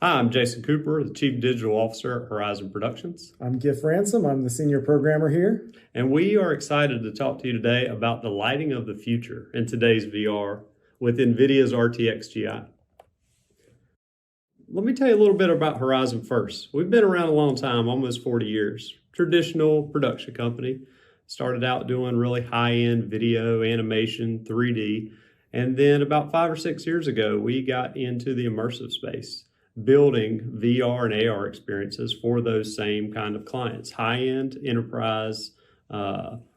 Hi, I'm Jason Cooper, the Chief Digital Officer at Horizon Productions. I'm Giff Ransom. I'm the Senior Programmer here. And we are excited to talk to you today about the lighting of the future in today's VR with NVIDIA's RTXGI. Let me tell you a little bit about Horizon first. We've been around a long time, almost 40 years. Traditional production company. Started out doing really high-end video, animation, 3D. And then about 5 or 6 years ago, we got into the immersive space, building VR and AR experiences for those same kind of clients, high-end enterprise,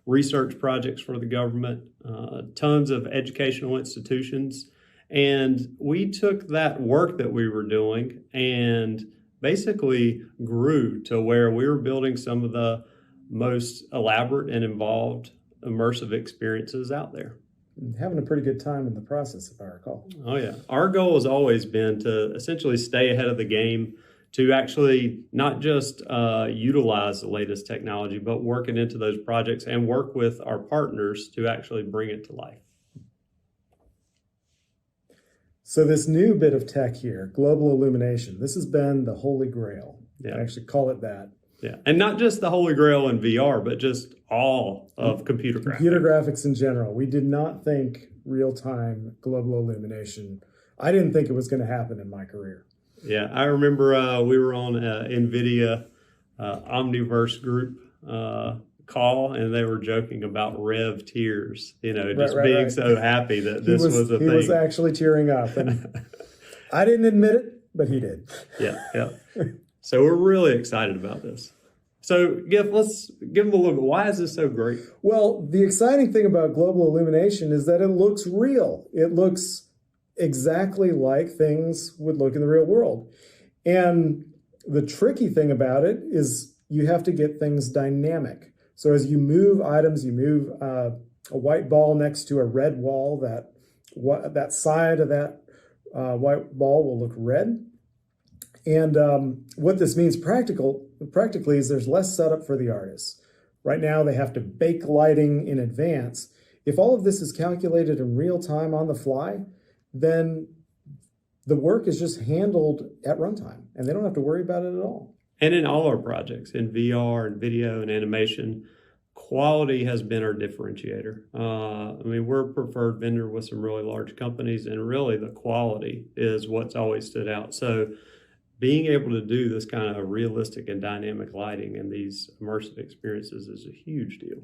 research projects for the government, tons of educational institutions. And we took that work that we were doing and basically grew to where we were building some of the most elaborate and involved immersive experiences out there. Having a pretty good time in the process, if I recall. Oh yeah. Our goal has always been to essentially stay ahead of the game, to actually not just utilize the latest technology, but work it into those projects and work with our partners to actually bring it to life. So this new bit of tech here, global illumination, this has been the holy grail. Yeah. I actually call it that. Yeah, and not just the holy grail in VR, but just all of computer graphics. Computer graphics in general. We did not think real-time global illumination. I didn't think it was going to happen in my career. Yeah, I remember we were on NVIDIA Omniverse group call, and they were joking about rev tears, being so happy that this was a thing. He was actually tearing up, and I didn't admit it, but he did. Yeah. So we're really excited about this. So Giff, let's give them a little bit. Why is this so great? Well, the exciting thing about global illumination is that it looks real. It looks exactly like things would look in the real world. And the tricky thing about it is you have to get things dynamic. So as you move items, you move a white ball next to a red wall, that side of that white ball will look red. And what this means practically is there's less setup for the artists. Right now, they have to bake lighting in advance. If all of this is calculated in real time on the fly, then the work is just handled at runtime, and they don't have to worry about it at all. And in all our projects, in VR and video and animation, quality has been our differentiator. We're a preferred vendor with some really large companies, and really the quality is what's always stood out. So being able to do this kind of realistic and dynamic lighting and these immersive experiences is a huge deal.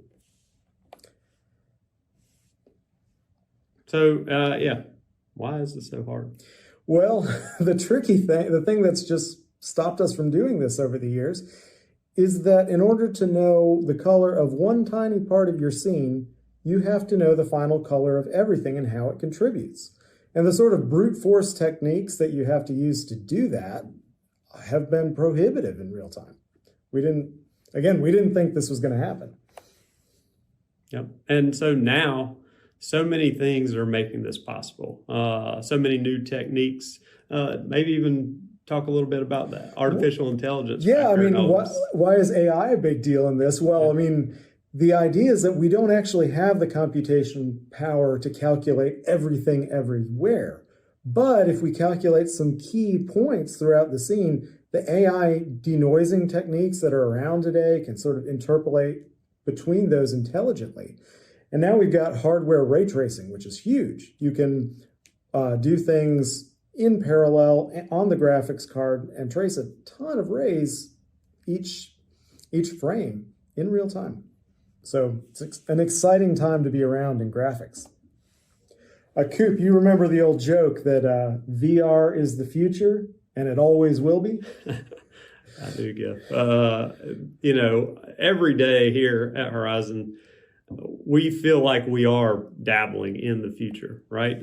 So, why is this so hard? Well, the thing that's just stopped us from doing this over the years is that in order to know the color of one tiny part of your scene, you have to know the final color of everything and how it contributes. And the sort of brute force techniques that you have to use to do that have been prohibitive in real time. We didn't think this was going to happen. Yep. And so now, so many things are making this possible. So many new techniques. Maybe even talk a little bit about that. Artificial intelligence. Yeah, why is AI a big deal in this? Well, yeah. The idea is that we don't actually have the computation power to calculate everything everywhere. But if we calculate some key points throughout the scene, the AI denoising techniques that are around today can sort of interpolate between those intelligently. And now we've got hardware ray tracing, which is huge. You can do things in parallel on the graphics card and trace a ton of rays each frame in real time. So it's an exciting time to be around in graphics. Coop, you remember the old joke that VR is the future and it always will be? I do, Giff. Every day here at Horizon, we feel like we are dabbling in the future, right?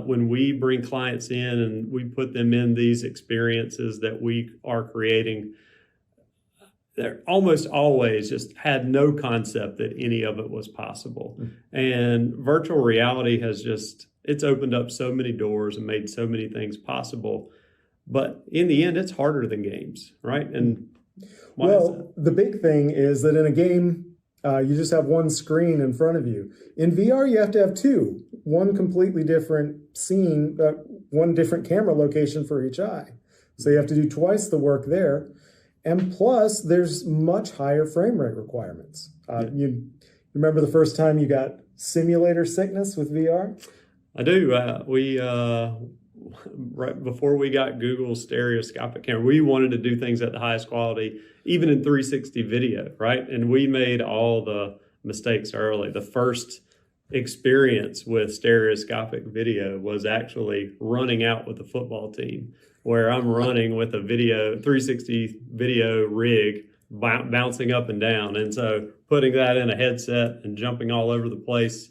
When we bring clients in and we put them in these experiences that we are creating, they're almost always just had no concept that any of it was possible. Mm-hmm. And virtual reality has it's opened up so many doors and made so many things possible. But in the end, it's harder than games, right? And the big thing is that in a game, you just have one screen in front of you. In VR, you have to have two, one completely different scene, one different camera location for each eye. So you have to do twice the work there. And plus, there's much higher frame rate requirements. You remember the first time you got simulator sickness with VR? I do. Right before we got Google's stereoscopic camera, we wanted to do things at the highest quality, even in 360 video, right? And we made all the mistakes early. The first experience with stereoscopic video was actually running out with the football team, where I'm running with a 360 video rig bouncing up and down. And so putting that in a headset and jumping all over the place,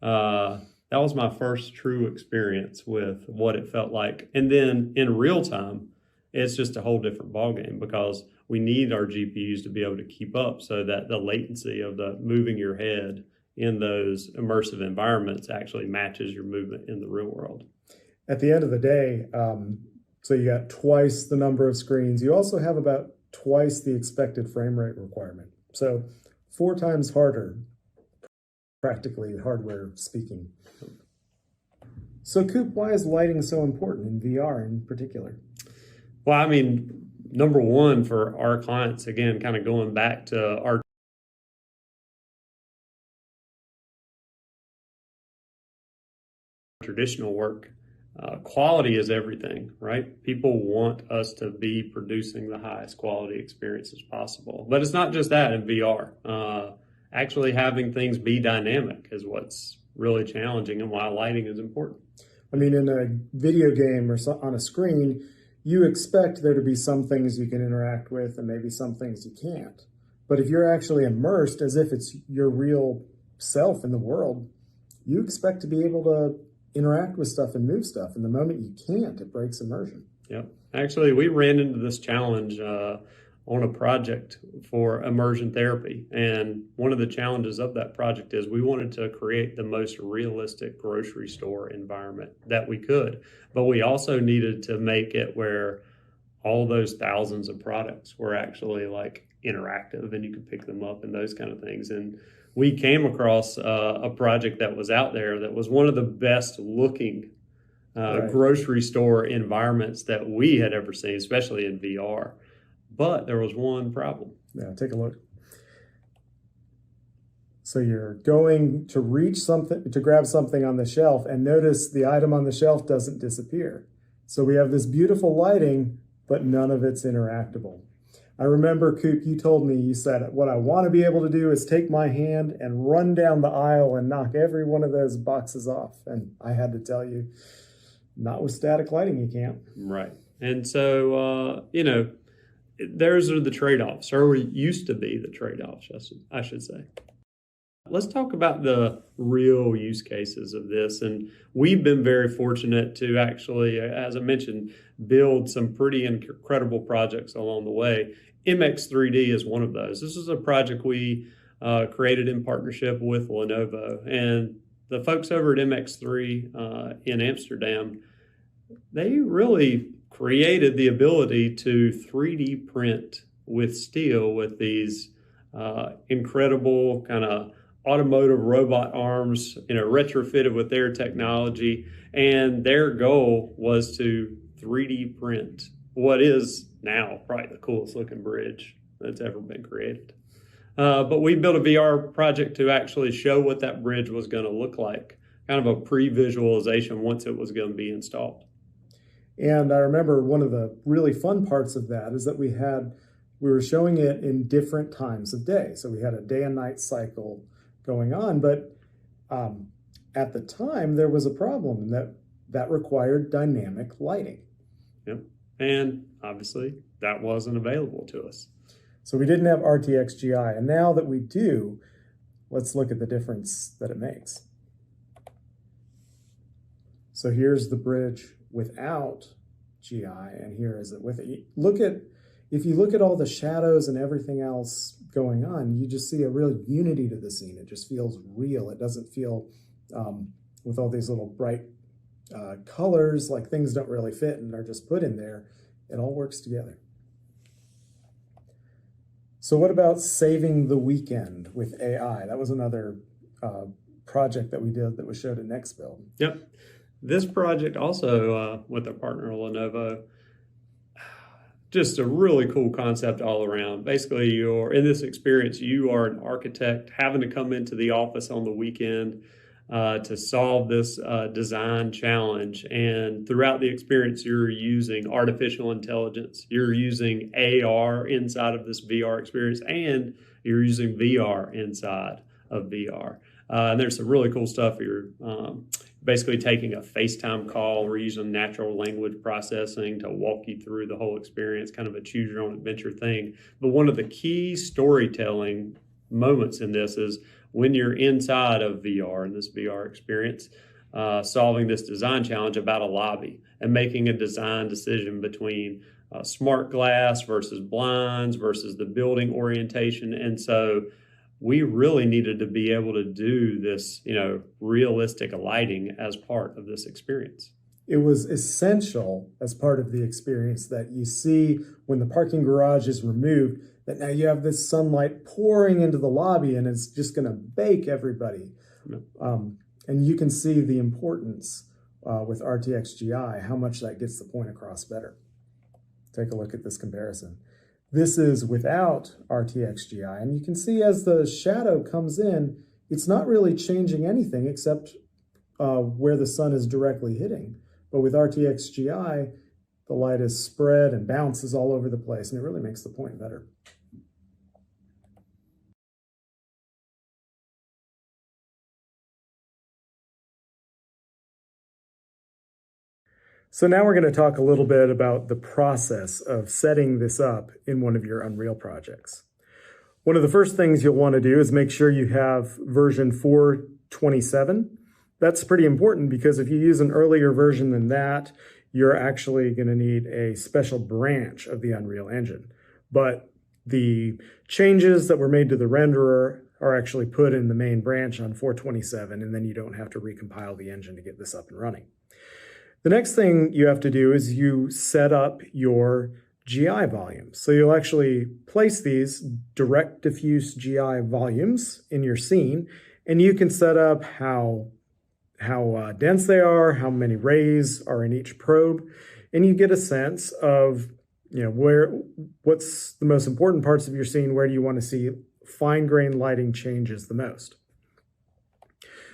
that was my first true experience with what it felt like. And then in real time, it's just a whole different ballgame, because we need our GPUs to be able to keep up so that the latency of the moving your head in those immersive environments actually matches your movement in the real world. At the end of the day, so you got twice the number of screens. You also have about twice the expected frame rate requirement. So 4 times harder, practically hardware speaking. So Coop, why is lighting so important in VR in particular? Well, I mean, number one, for our clients, again, kind of going back to our traditional work, quality is everything, right? People want us to be producing the highest quality experiences possible. But it's not just that in VR. Actually having things be dynamic is what's really challenging, and why lighting is important. I mean, in a video game or on a screen, you expect there to be some things you can interact with and maybe some things you can't. But if you're actually immersed as if it's your real self in the world, you expect to be able to interact with stuff and move stuff. And the moment you can't, it breaks immersion. Yep. Actually, we ran into this challenge on a project for immersion therapy. And one of the challenges of that project is we wanted to create the most realistic grocery store environment that we could. But we also needed to make it where all those thousands of products were actually like interactive and you could pick them up and those kind of things. And we came across a project that was out there that was one of the best looking grocery store environments that we had ever seen, especially in VR. But there was one problem. Yeah, take a look. So you're going to reach something, to grab something on the shelf, and notice the item on the shelf doesn't disappear. So we have this beautiful lighting, but none of it's interactable. I remember, Coop, you told me, you said, what I want to be able to do is take my hand and run down the aisle and knock every one of those boxes off. And I had to tell you, not with static lighting, you can't. Right. And so, those are the trade-offs, or used to be the trade-offs, I should say. Let's talk about the real use cases of this. And we've been very fortunate to actually, as I mentioned, build some pretty incredible projects along the way. MX3D is one of those. This is a project we created in partnership with Lenovo. And the folks over at MX3 in Amsterdam, they really created the ability to 3D print with steel with these incredible kind of automotive robot arms, retrofitted with their technology. And their goal was to 3D print what is now probably the coolest looking bridge that's ever been created. But we built a VR project to actually show what that bridge was going to look like, kind of a pre-visualization once it was going to be installed. And I remember one of the really fun parts of that is that we were showing it in different times of day. So we had a day and night cycle going on, but at the time there was a problem that required dynamic lighting. Yep. And obviously that wasn't available to us. So we didn't have RTXGI, and now that we do, let's look at the difference that it makes. So here's the bridge without GI, and here is it with it. If you look at all the shadows and everything else going on, you just see a real unity to the scene. It just feels real. It doesn't feel with all these little bright colors like things don't really fit and are just put in there. It all works together. So what about saving the weekend with AI? That was another project that we did that was showed at Next Build. Yep. This project also with our partner Lenovo, just a really cool concept all around. Basically, you're in this experience, you are an architect having to come into the office on the weekend to solve this design challenge. And throughout the experience, you're using artificial intelligence. You're using AR inside of this VR experience, and you're using VR inside of VR. And there's some really cool stuff. You're basically taking a FaceTime call. We're using natural language processing to walk you through the whole experience, kind of a choose your own adventure thing. But one of the key storytelling moments in this is when you're inside of VR, in this VR experience, solving this design challenge about a lobby and making a design decision between smart glass versus blinds versus the building orientation. And so we really needed to be able to do this, realistic lighting as part of this experience. It was essential as part of the experience that you see when the parking garage is removed, that now you have this sunlight pouring into the lobby and it's just going to bake everybody. And you can see the importance with RTXGI, how much that gets the point across better. Take a look at this comparison. This is without RTXGI, and you can see as the shadow comes in, it's not really changing anything except where the sun is directly hitting. But with RTXGI, the light is spread and bounces all over the place, and it really makes the point better. So now we're going to talk a little bit about the process of setting this up in one of your Unreal projects. One of the first things you'll want to do is make sure you have version 4.27. That's pretty important because if you use an earlier version than that, you're actually going to need a special branch of the Unreal Engine. But the changes that were made to the renderer are actually put in the main branch on 4.27, and then you don't have to recompile the engine to get this up and running. The next thing you have to do is you set up your GI volumes. So you'll actually place these direct diffuse GI volumes in your scene, and you can set up how dense they are, how many rays are in each probe, and you get a sense of what's the most important parts of your scene, where do you want to see fine-grained lighting changes the most.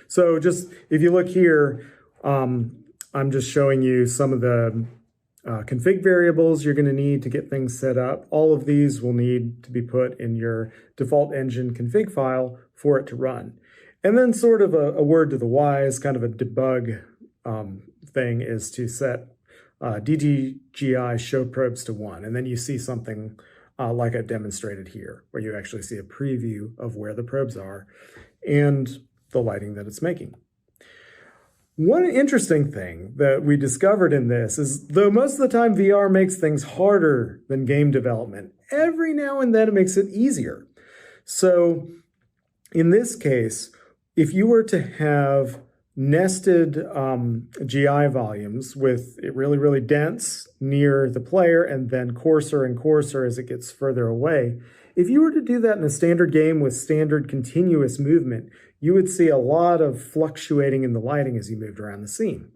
So just if you look here, I'm just showing you some of the config variables you're going to need to get things set up. All of these will need to be put in your default engine config file for it to run. And then sort of a word to the wise, kind of a debug thing, is to set DTGI show probes to 1. And then you see something like I demonstrated here, where you actually see a preview of where the probes are and the lighting that it's making. One interesting thing that we discovered in this is, though most of the time VR makes things harder than game development, every now and then it makes it easier. So in this case, if you were to have nested GI volumes with it really, really dense near the player and then coarser and coarser as it gets further away, if you were to do that in a standard game with standard continuous movement, you would see a lot of fluctuating in the lighting as you moved around the scene.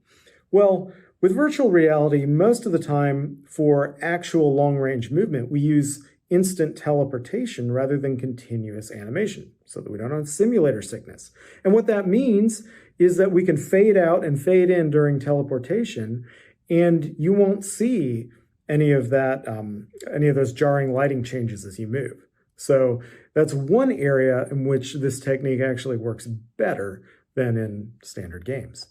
Well, with virtual reality, most of the time for actual long-range movement, we use instant teleportation rather than continuous animation so that we don't have simulator sickness. And what that means is that we can fade out and fade in during teleportation, and you won't see any of that, any of those jarring lighting changes as you move. So that's one area in which this technique actually works better than in standard games.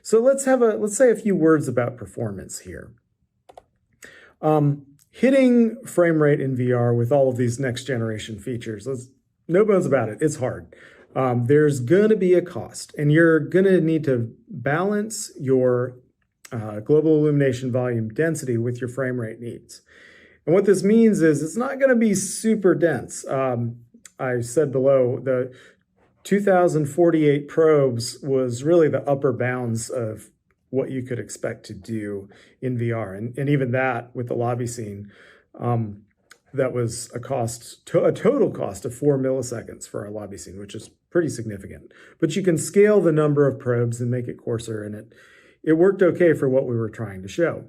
So let's say a few words about performance here. Hitting frame rate in VR with all of these next generation features, no bones about it, it's hard. There's going to be a cost, and you're going to need to balance your global illumination volume density with your frame rate needs. And what this means is it's not going to be super dense. I said below, the 2048 probes was really the upper bounds of what you could expect to do in VR. And even that, with the lobby scene, that was a total cost of 4 milliseconds for our lobby scene, which is pretty significant. But you can scale the number of probes and make it coarser, and it worked okay for what we were trying to show.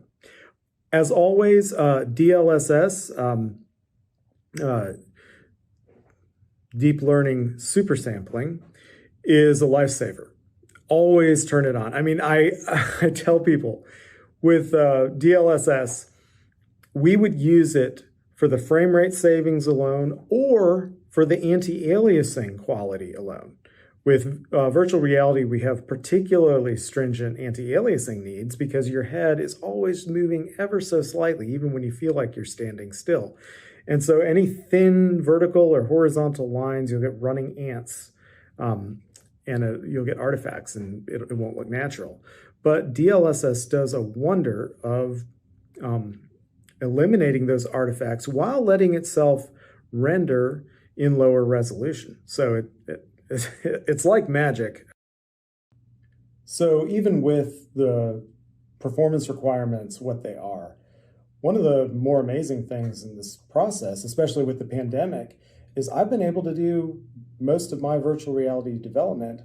As always, DLSS, deep learning super sampling, is a lifesaver. Always turn it on. I mean, I tell people with DLSS, we would use it for the frame rate savings alone or for the anti-aliasing quality alone. With virtual reality, we have particularly stringent anti-aliasing needs because your head is always moving ever so slightly, even when you feel like you're standing still. And so any thin vertical or horizontal lines, you'll get running ants, and you'll get artifacts, and it won't look natural. But DLSS does a wonder of eliminating those artifacts while letting itself render in lower resolution. So it's like magic. So even with the performance requirements, what they are, one of the more amazing things in this process, especially with the pandemic, is I've been able to do most of my virtual reality development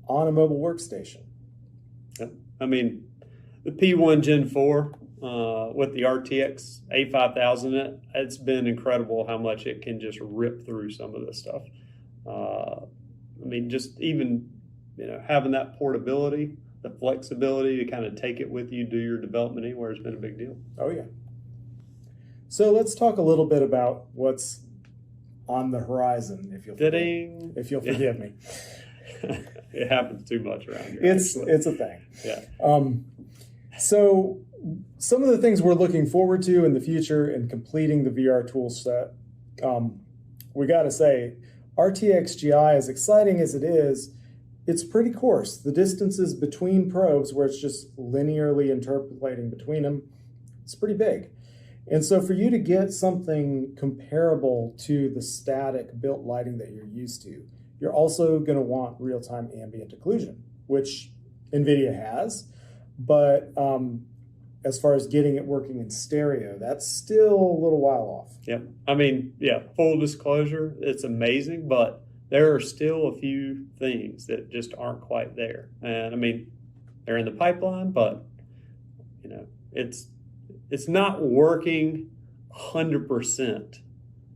on a mobile workstation. I mean, the P1 Gen 4 with the RTX A5000 in it, it's been incredible how much it can just rip through some of this stuff. I mean, just even, having that portability, the flexibility to kind of take it with you, do your development anywhere has been a big deal. Oh, yeah. So let's talk a little bit about what's on the horizon, if you'll forgive me. It happens too much around here. It's a thing. Yeah. So some of the things we're looking forward to in the future in completing the VR tool set, we got to say, RTXGI, as exciting as it is, it's pretty coarse. The distances between probes, where it's just linearly interpolating between them, it's pretty big. And so for you to get something comparable to the static built lighting that you're used to, you're also going to want real-time ambient occlusion, which NVIDIA has. But as far as getting it working in stereo, that's still a little while off. Yeah. I mean, full disclosure, it's amazing, but there are still a few things that just aren't quite there. And I mean, they're in the pipeline, but it's not working 100%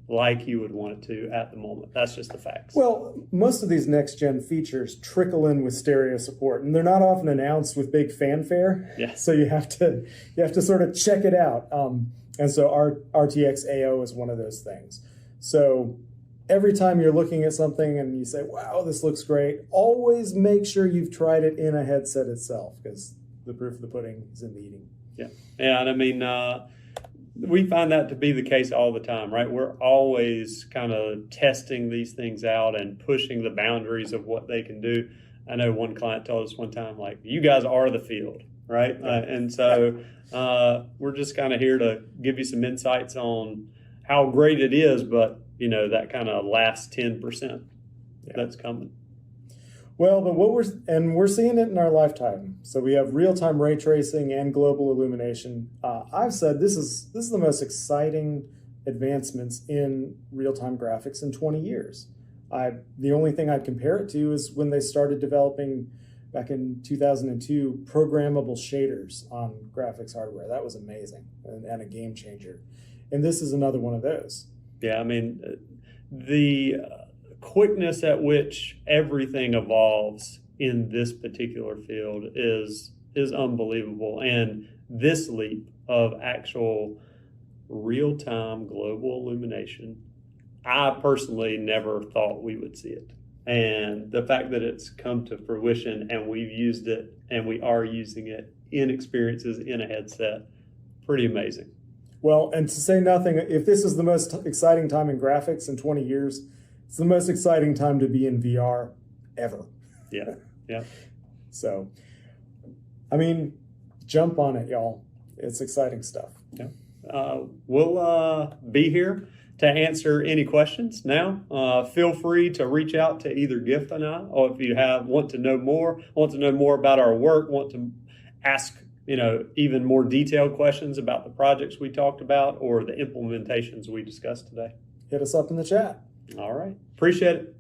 like you would want it to at the moment. That's just the facts. Well, most of these next-gen features trickle in with stereo support, and they're not often announced with big fanfare. Yeah. So you have to sort of check it out. And so RTX AO is one of those things. So every time you're looking at something and you say, wow, this looks great, always make sure you've tried it in a headset itself, because the proof of the pudding is in the eating. Yeah. And I mean, we find that to be the case all the time, right? We're always kind of testing these things out and pushing the boundaries of what they can do. I know one client told us one time, like, you guys are the field, right? And so we're just kind of here to give you some insights on how great it is, but, that kind of last 10% that's coming. Well, but we're seeing it in our lifetime. So we have real-time ray tracing and global illumination. I've said this is the most exciting advancements in real-time graphics in 20 years. The only thing I'd compare it to is when they started developing back in 2002 programmable shaders on graphics hardware. That was amazing and a game changer. And this is another one of those. Yeah, I mean, the quickness at which everything evolves in this particular field is unbelievable. And this leap of actual real-time global illumination, I personally never thought we would see it. And the fact that it's come to fruition and we've used it and we are using it in experiences in a headset, pretty amazing. Well, and to say nothing, if this is the most exciting time in graphics in 20 years, it's the most exciting time to be in VR ever. Yeah, yeah. So, I mean, jump on it, y'all. It's exciting stuff. Yeah. We'll be here to answer any questions now. Feel free to reach out to either Gift and I, or if you want to know more about our work, want to ask even more detailed questions about the projects we talked about or the implementations we discussed today. Hit us up in the chat. All right. Appreciate it.